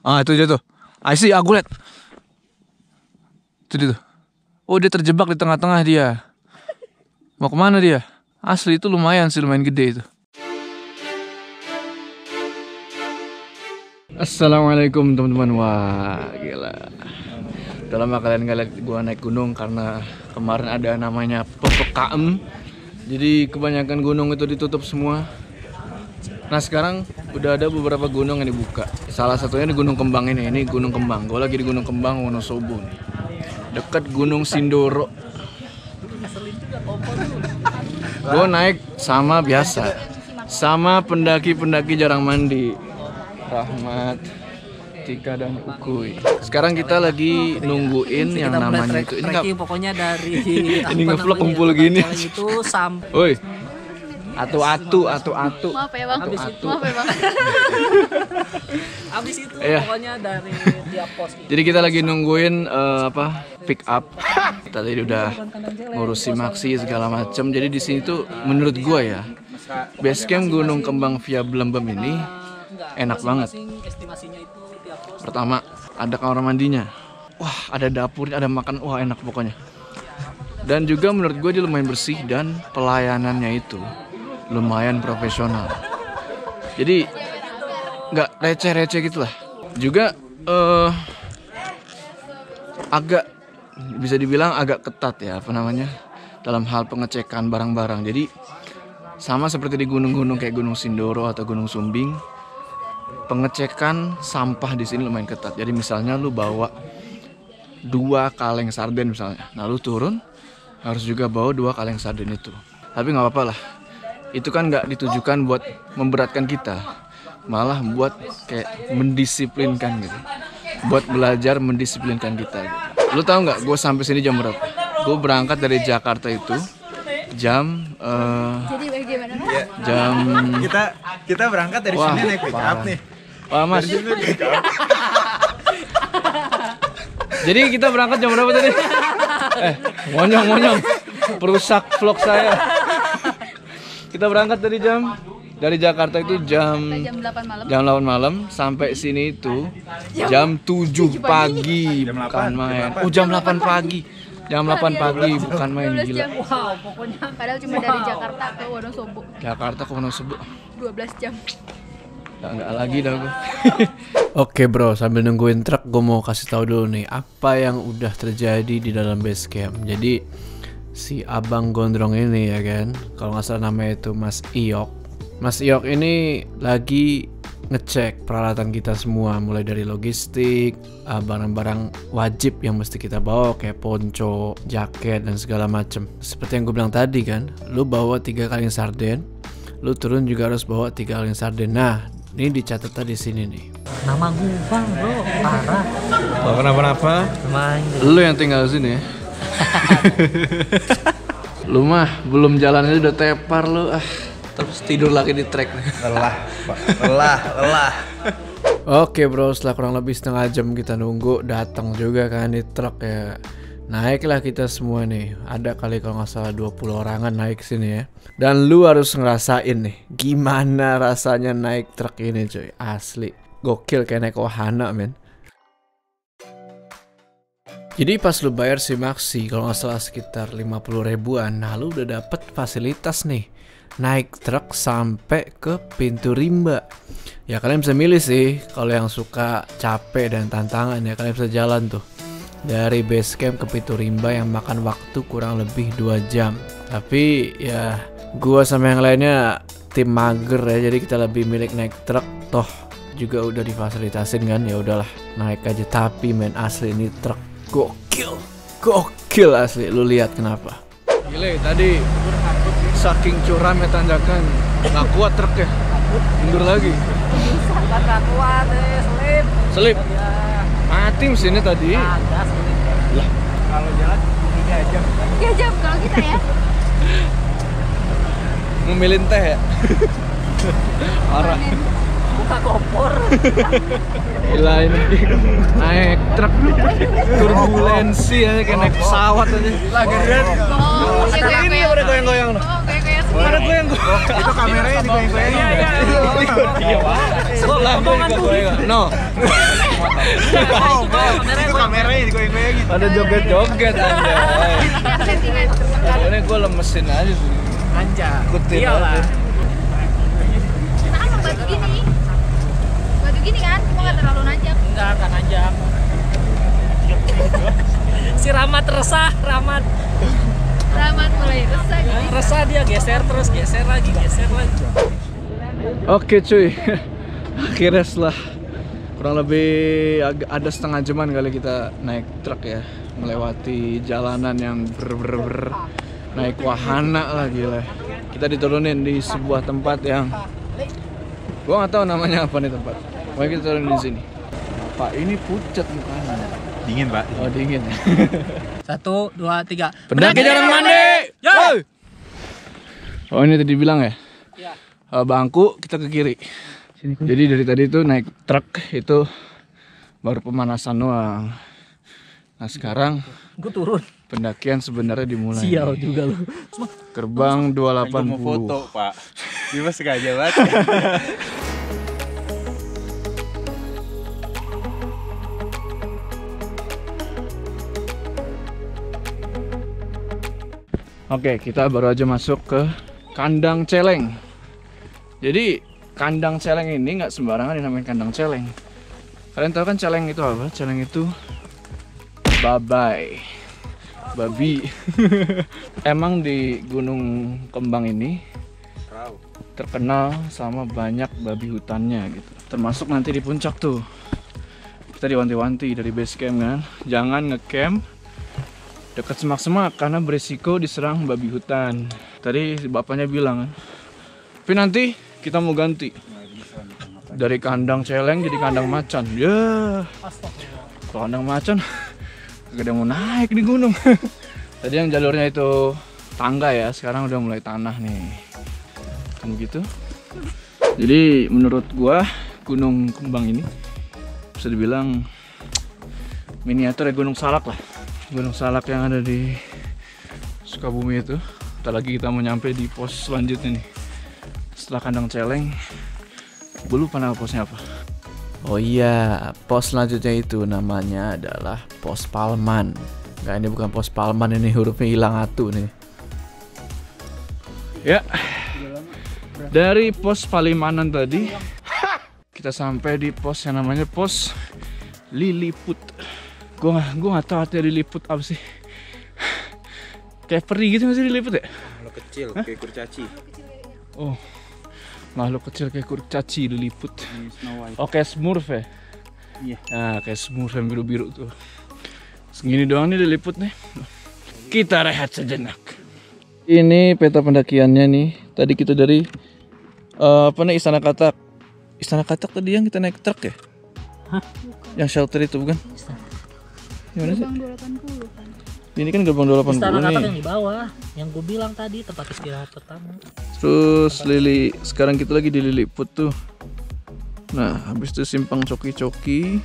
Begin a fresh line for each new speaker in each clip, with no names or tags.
Ah itu dia tuh. I see, aku lihat. Itu dia tuh. Oh dia terjebak di tengah-tengah dia. Mau kemana dia? Asli itu lumayan sih, lumayan gede itu. Assalamualaikum teman-teman. Wah gila. Udah lama kalian gak lihat gue naik gunung karena kemarin ada namanya PPKM. Jadi kebanyakan gunung itu ditutup semua. Nah sekarang udah ada beberapa gunung yang dibuka. Salah satunya di Gunung Kembang ini Gunung Kembang. Gue lagi di Gunung Kembang, Wonosobo nih. Dekat Gunung Sindoro. Gue naik sama biasa, sama pendaki-pendaki jarang mandi. Rahmat, Tika dan Ukuy. Sekarang kita lagi nungguin yang namanya itu. Ini nggak,
pokoknya dari
ini ngevlog kumpul gini.
Itu sampai.
Woi. Atu.
Maaf ya bang. Maaf ya bang.
Habis itu
Iya.
pokoknya dari tiap pos.
Jadi kita lagi nungguin pick up. Kita tadi udah ngurusin maksi segala macam. Jadi di sini tuh menurut gua ya, basecamp Gunung Kembang via Blembem ini enak banget.
Estimasinya itu tiap pos.
Pertama ada kamar mandinya. Wah ada dapurnya, ada makan. Wah enak pokoknya. Dan juga menurut gue dia lumayan bersih dan pelayanannya itu lumayan profesional. Jadi nggak receh-receh gitu lah. Juga agak bisa dibilang agak ketat ya dalam hal pengecekan barang-barang. Jadi sama seperti di gunung-gunung kayak Gunung Sindoro atau Gunung Sumbing, pengecekan sampah di sini lumayan ketat. Jadi misalnya lu bawa 2 kaleng sarden misalnya, nah lu turun harus juga bawa 2 kaleng sarden itu. Tapi nggak apa-apa lah. Itu kan nggak ditujukan buat memberatkan kita, malah buat kayak mendisiplinkan gitu, buat belajar mendisiplinkan kita gitu. Lu tahu nggak gue sampai sini jam berapa? Gue berangkat dari Jakarta itu jam
Jadi bagaimana?
jam
Kita berangkat dari sini naik pick up nih.
Wah mas. Jadi kita berangkat jam berapa tadi? Monyong perusak vlog saya. Kita berangkat dari Jakarta itu jam
8 malam.
Jam 8 malam sampai sini itu jam 7 pagi, bukan main. Oh jam 8 pagi. Jam 8 pagi bukan main, gila.
Wow, pokoknya padahal cuma dari Jakarta ke Wonosobo.
Jakarta ke Wonosobo
12 jam.
Enggak lagi dah gue. Oke bro, sambil nungguin truk gue mau kasih tahu dulu nih apa yang udah terjadi di dalam base camp. Jadi si abang gondrong ini ya kan, kalau nggak salah namanya itu Mas Iyok. Mas Iyok ini lagi ngecek peralatan kita semua, mulai dari logistik, barang-barang wajib yang mesti kita bawa kayak ponco, jaket dan segala macem. Seperti yang gue bilang tadi kan, lu bawa 3 kaleng sarden, lu turun juga harus bawa 3 kaleng sarden. Nah, ini dicatat di sini nih.
Nama gua bro, parah.
Kalau kenapa-napa,
Main.
lu yang tinggal sini ya. Lu mah belum jalannya udah tepar lu, terus tidur lagi di trek.
Lelah.
Oke bro, setelah kurang lebih setengah jam kita nunggu, datang juga kan di truk ya. Naiklah kita semua nih, ada kali kalau nggak salah 20 orangan naik sini ya. Dan lu harus ngerasain nih, gimana rasanya naik truk ini cuy, asli gokil kayak naik wahana men. Jadi pas lu bayar si maksi kalau nggak salah sekitar 50 ribuan, nah lu udah dapet fasilitas nih, naik truk sampai ke pintu rimba. Ya kalian bisa milih sih, kalau yang suka capek dan tantangan ya kalian bisa jalan tuh dari base camp ke pintu rimba yang makan waktu kurang lebih 2 jam. Tapi ya gua sama yang lainnya tim mager ya, jadi kita lebih milih naik truk, toh juga udah difasilitasin kan, ya udahlah naik aja. Tapi men asli ini truk gokil asli, lu lihat kenapa? Gile tadi saking curamnya tanjakan nggak kuat truk ya, mundur lagi.
Nggak kuat
Selip mati mesinnya tadi.
Lah
Kalau jalan 3 jam.
3 jam kalau kita ya.
Ngumilin teh ya. Parah.
buka kompor.
Gila ini naik truk turbulensi ya, kayak naik pesawat aja.
Lagi keren.
Oh,
Ini udah goyang-goyang.
Oh, kayak
Ada goyang-goyang.
Itu kameranya digoyang-goyang.
Sebelah gue goyang. No.
Oh, itu kameranya digoyang-goyangin.
Ada joget-joget Anda.
Settingan.
Soalnya gue lemesin aja sih.
Anjak.
Ikutin
Iyalah.
aja.
Kita kan batu gini. Batu gini kan, cuma nggak terlalu nanjak.
Enggak akan anjak. Si Rahmat resah, Rahmat.
Rahmat mulai resah jadi.
Resah dia geser terus, geser lagi.
Oke cuy. Akhirnya setelah kurang lebih ada setengah jaman kali kita naik truk ya, melewati jalanan yang ber naik wahana lah gila. Kita diturunin di sebuah tempat yang gua nggak tahu namanya apa nih tempat. Pokoknya kita turunin di sini. Pak ini pucat mukanya.
Dingin, Pak.
Oh dingin.
1, 2, 3.
Pendaki jalan mandi. Woi. Oh ini tadi bilang ya.
Ya.
Bangku kita ke kiri. Jadi dari tadi itu naik truk itu baru pemanasan doang. Nah sekarang
Gue turun.
pendakian sebenarnya dimulai.
Sial juga lu.
Gerbang
Gua
280.
mau foto, Pak. Dia mah sengaja banget.
Oke, kita baru aja masuk ke kandang celeng. Jadi kandang celeng ini nggak sembarangan dinamain kandang celeng. Kalian tahu kan celeng itu apa? Celeng itu babai, babi. Emang di Gunung Kembang ini terkenal sama banyak babi hutannya gitu. Termasuk nanti di puncak tuh. Kita diwanti-wanti dari base camp kan, jangan ngecamp dekat semak-semak karena beresiko diserang babi hutan. Tadi bapaknya bilang kan, tapi nanti kita mau ganti dari kandang celeng jadi kandang macan. Ya, kalau kandang macan gak ada yang mau naik di gunung. Tadi yang jalurnya itu tangga ya, sekarang udah mulai tanah nih. Kan begitu. Jadi menurut gua Gunung Kembang ini bisa dibilang miniatur ya Gunung Salak lah. Gunung Salak yang ada di Sukabumi itu. Ntar lagi kita mau nyampe di pos selanjutnya nih. Setelah kandang celeng, gue lupa nama posnya apa. Oh iya, pos selanjutnya itu namanya adalah pos Palman. Enggak, ini bukan pos Palman, ini hurufnya hilang atu nih. Ya, dari pos Palimanan tadi kita sampai di pos yang namanya pos Liliput. Gue nggak tahu artinya Liliput apa sih. Kayak peri gitu nggak sih Liliput ya?
Makhluk kecil kayak kurcaci.
Oh, makhluk kecil kayak kurcaci Liliput.
Snow White.
Oh kayak Smurf ya?
Iya.
Nah kayak Smurf yang biru-biru tuh. Segini doang nih Liliput nih. Kita rehat sejenak. Ini peta pendakiannya nih. Tadi kita dari apa nih Istana Katak. Istana Katak tadi yang kita naik truk ya?
Hah?
Yang shelter itu bukan? Gimana sih?
Gerbang 280 kan.
Ini kan gerbang 280
Istana Katak
nih.
yang di bawah, yang gue bilang tadi tempat istirahat pertama.
Terus sekarang kita lagi di Liliput tuh. Nah, habis itu simpang coki-coki,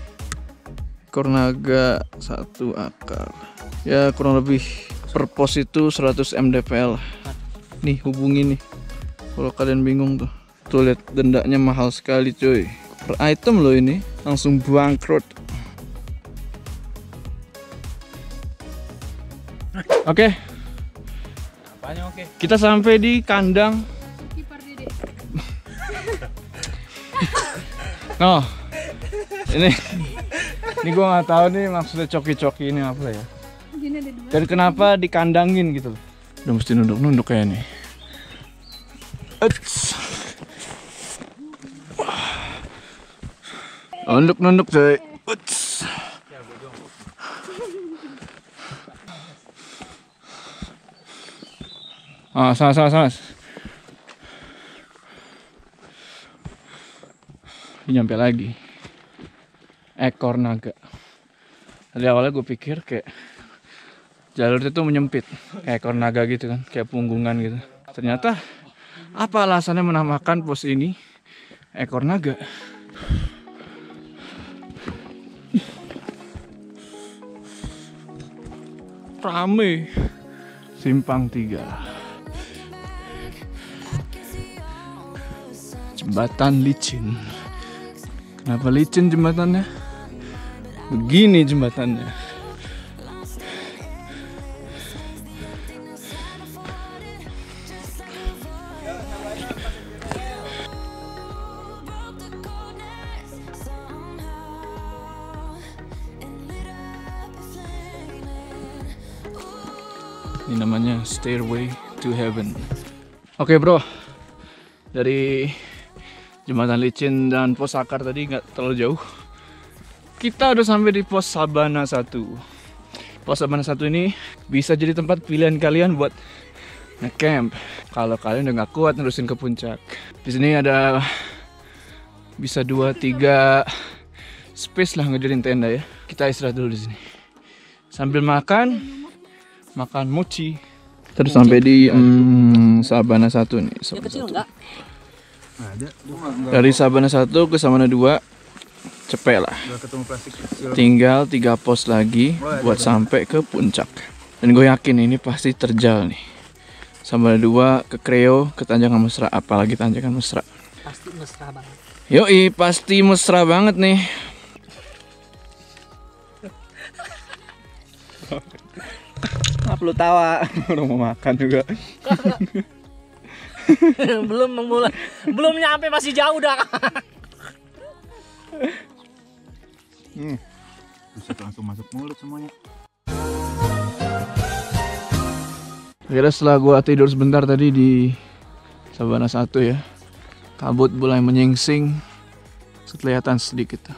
ekor naga 1 akar. Ya kurang lebih per pos itu 100 mdpl. Nih hubungi nih. Kalau kalian bingung tuh. Tuh lihat dendanya mahal sekali coy. Per item loh ini, langsung bangkrut. Oke.
Apanya oke?
Kita sampai di kandang.
Kiper Dede.
Oh, ini gua nggak tahu nih maksudnya coki-coki ini apa ya.
Gini ada 2.
Dan kenapa dikandangin gitu loh. Udah mesti nunduk-nunduk kayak nih. Nunduk-nunduk coy. Ah, sama. Nyampe lagi. Ekor naga. Dari awalnya gue pikir kayak jalur itu menyempit, kayak ekor naga gitu kan, kayak punggungan gitu. Ternyata apa alasannya menamakan pos ini ekor naga? Rame. Simpang 3. Jembatan licin. Kenapa licin jembatannya? Begini jembatannya. Ini namanya Stairway to Heaven. Oke bro, dari Jembatan Licin dan Pos Sakar tadi nggak terlalu jauh. Kita udah sampai di Pos Sabana 1. Pos Sabana 1 ini bisa jadi tempat pilihan kalian buat nge-camp kalau kalian udah nggak kuat nerusin ke puncak. Di sini ada bisa 2-3 space lah ngejadiin tenda ya. Kita istirahat dulu di sini sambil makan mochi. Terus sampai di Sabana 1 nih.
Yang kecil enggak?
Dari Sabana 1 ke Sabana 2 cepet lah.
Ketemu plastik kecil.
Tinggal 3 pos lagi buat sampai ke puncak. Dan gue yakin ini pasti terjal nih. Sabana 2 ke Kreo, ke Tanjakan Mesra, apalagi Tanjakan Mesra.
Pasti mesra banget.
Yoi, pasti mesra banget nih. Apa lu tawa? Udah mau makan juga.
belum nyampe, masih jauh dah.
Bisa langsung masuk mulut semuanya.
Akhirnya setelah gua tidur sebentar tadi di Sabana 1 ya, kabut mulai menyingsing, kelihatan sedikit.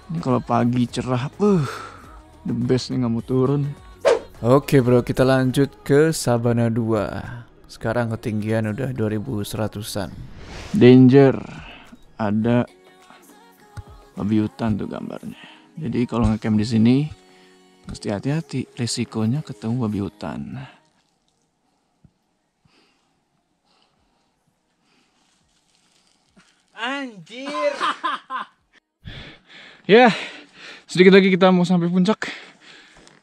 Ini kalau pagi cerah, the best nih, nggak mau turun. Oke bro, kita lanjut ke Sabana 2. Sekarang ketinggian udah 2100-an. Danger, ada babi hutan tuh gambarnya. Jadi kalau ngecamp di sini mesti hati-hati, resikonya ketemu babi hutan.
Anjir.
Ya, sedikit lagi kita mau sampai puncak.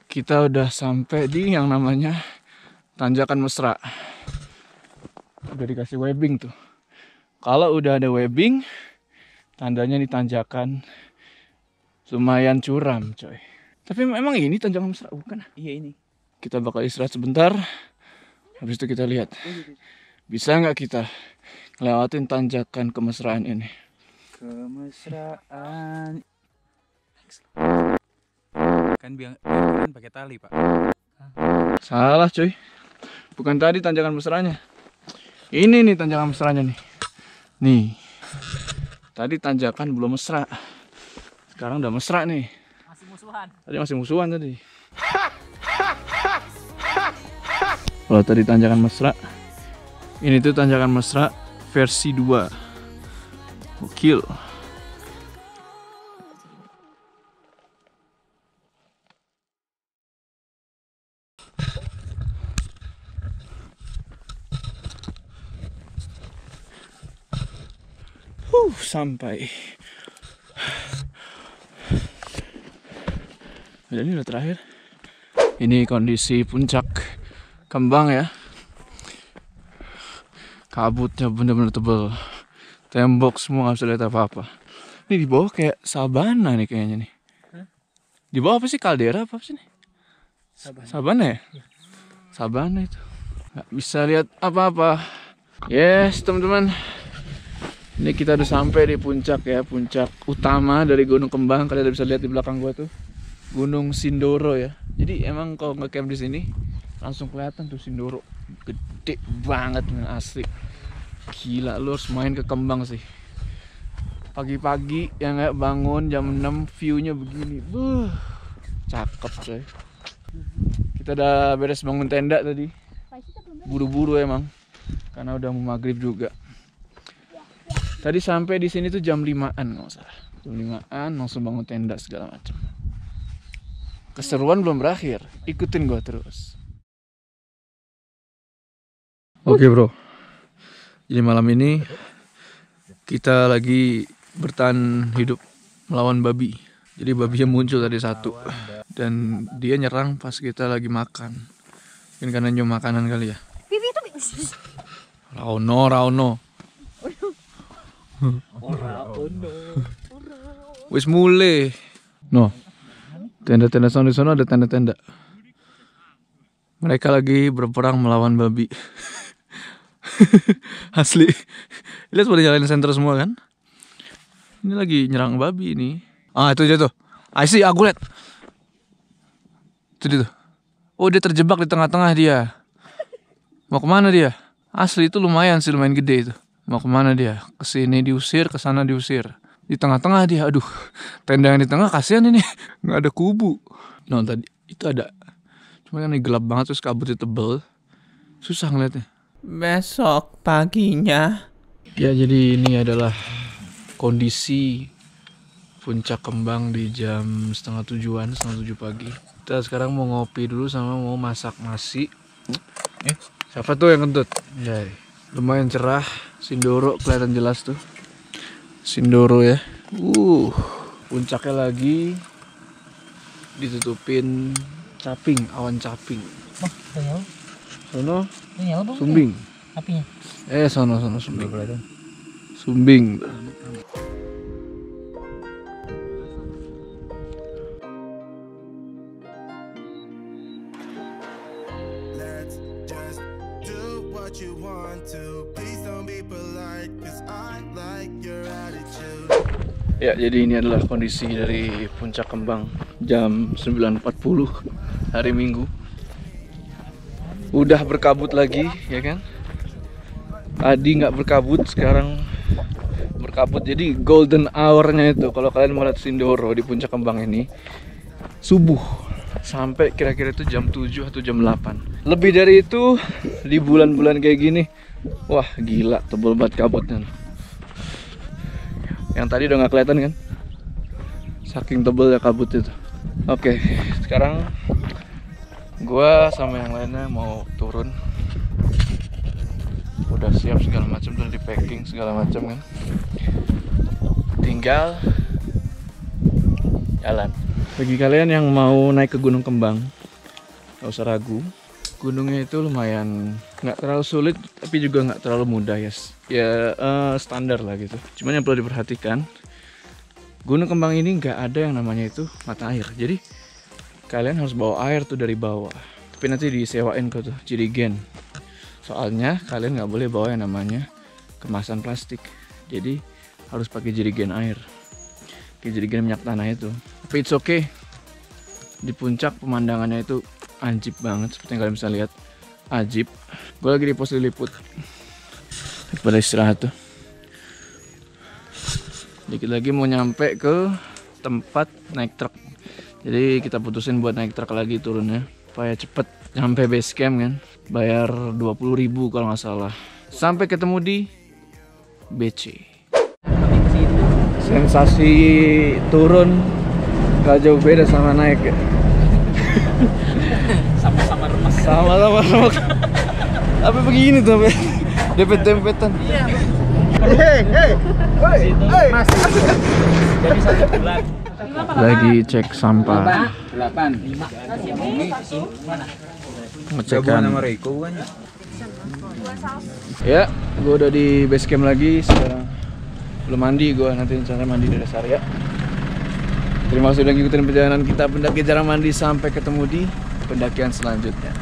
Kita udah sampai di yang namanya Tanjakan Mesra. Udah dikasih webbing tuh. Kalau udah ada webbing, tandanya di tanjakan lumayan curam, coy. Tapi memang ini Tanjakan Mesra, bukan?
Iya ini.
Kita bakal istirahat sebentar. Habis itu kita lihat bisa nggak kita ngelewatin tanjakan kemesraan ini.
Kemesraan. Kan biang pakai tali, Pak.
Salah cuy, bukan tadi tanjakan mesranya. Ini nih tanjakan mesranya nih. Nih, tadi tanjakan belum mesra, sekarang udah mesra nih.
Masih musuhan.
Tadi masih musuhan tadi. Kalau tadi tanjakan mesra, ini tuh tanjakan mesra versi 2. Gokil. Sampai. Ini udah terakhir. Ini kondisi puncak Kembang ya. Kabutnya bener-bener tebel. Tembok semua nggak bisa lihat apa-apa. Ini di bawah kayak sabana nih kayaknya nih. Di bawah apa sih, kaldera apa sih nih? Sabana ya? Sabana itu. Nggak bisa lihat apa-apa. Yes teman-teman. Ini kita udah sampai di puncak ya, puncak utama dari Gunung Kembang. Kalian udah bisa lihat di belakang gua tuh Gunung Sindoro ya. Jadi emang kalau nge-camp di sini langsung kelihatan tuh Sindoro, gede banget men, asli. Gila, lu harus main ke Kembang sih. Pagi-pagi yang kayak bangun jam 6 view-nya begini. Cakep coy. Kita udah beres bangun tenda tadi. Buru-buru emang karena udah mau maghrib juga. Tadi sampai di sini tuh jam 5-an nggak salah. Jam 5-an langsung bangun tenda segala macam. Keseruan belum berakhir. Ikutin gua terus. Oke bro. Jadi malam ini kita lagi bertahan hidup melawan babi. Jadi babinya muncul tadi satu. Dan dia nyerang pas kita lagi makan. Mungkin karena nyium makanan kali ya. Rauno. Wis mulai No, tenda-tenda sana di sana ada tenda-tenda. Mereka lagi berperang melawan babi. Asli. Lihat pada nyalain senter semua kan? Ini lagi nyerang babi ini. Ah itu dia tuh. I see, aku lihat. Itu dia tuh. Oh dia terjebak di tengah-tengah dia. Mau kemana dia? Asli itu lumayan sih, lumayan gede itu. Mau kemana dia? Kesini diusir, kesana diusir. Di tengah-tengah dia. Aduh, tenda yang di tengah kasihan ini. Nggak ada kubu. No tadi itu ada. Cuma kan ini gelap banget terus kabutnya tebel. Susah ngeliatnya.
Besok paginya.
Ya jadi ini adalah kondisi Puncak Kembang di jam 6:30-an, 6:30 pagi. Kita sekarang mau ngopi dulu sama mau masak nasi. Siapa tuh yang kentut? Ya, lumayan cerah. Sindoro kelihatan jelas tuh. Sindoro ya. Puncaknya lagi ditutupin caping, awan caping. Sono Sumbing.
Apinya.
Sono Sumbing. Sumbing.
Let's just do what you want to. Please don't be polite, 'cause I like your attitude.
Ya, jadi ini adalah kondisi dari Puncak Kembang jam 9.40 hari Minggu. Udah berkabut lagi, ya kan? Tadi nggak berkabut, sekarang berkabut. Jadi golden hour-nya itu, kalau kalian mau lihat Sindoro di Puncak Kembang ini, subuh sampai kira-kira itu jam 7 atau jam 8. Lebih dari itu di bulan-bulan kayak gini, wah gila, tebel banget kabutnya. Yang tadi udah nggak kelihatan kan? Saking tebel ya kabut itu. Oke, sekarang gua sama yang lainnya mau turun. Udah siap segala macam, udah di packing segala macam kan. Tinggal jalan. Bagi kalian yang mau naik ke Gunung Kembang, gak usah ragu. Gunungnya itu lumayan nggak terlalu sulit, tapi juga nggak terlalu mudah ya. Standar lah gitu. Cuman yang perlu diperhatikan, Gunung Kembang ini nggak ada yang namanya itu mata air. Jadi kalian harus bawa air tuh dari bawah. Tapi nanti disewain ke tuh jerigen. Soalnya kalian nggak boleh bawa yang namanya kemasan plastik. Jadi harus pakai jerigen air. Kayak jerigen minyak tanah itu. Tapi it's okay. Di puncak pemandangannya itu ajib banget, seperti yang kalian bisa lihat. Ajib. Gue lagi di pos diliput. Pada istirahat tuh. Dikit lagi mau nyampe ke tempat naik truk. Jadi kita putusin buat naik truk lagi turunnya, supaya cepet nyampe base camp kan. Bayar 20.000 kalau nggak salah. Sampai ketemu di BC. Sensasi turun gak jauh beda sama naik ya.
Sama-sama remas.
Sama-sama remas. Tapi begini tuh, dempet-dempetan.
Iya.
Mas.
Jadi 1 bulan.
Lagi cek sampah.
8.
Ngecekan.
Nama Reiko kan?
Ya, gue udah di base camp lagi. Sekarang belum mandi, gue nanti rencana mandi di dasar ya. Terima kasih sudah ngikutin perjalanan kita pendaki jarang mandi sampai ketemu di pendakian selanjutnya.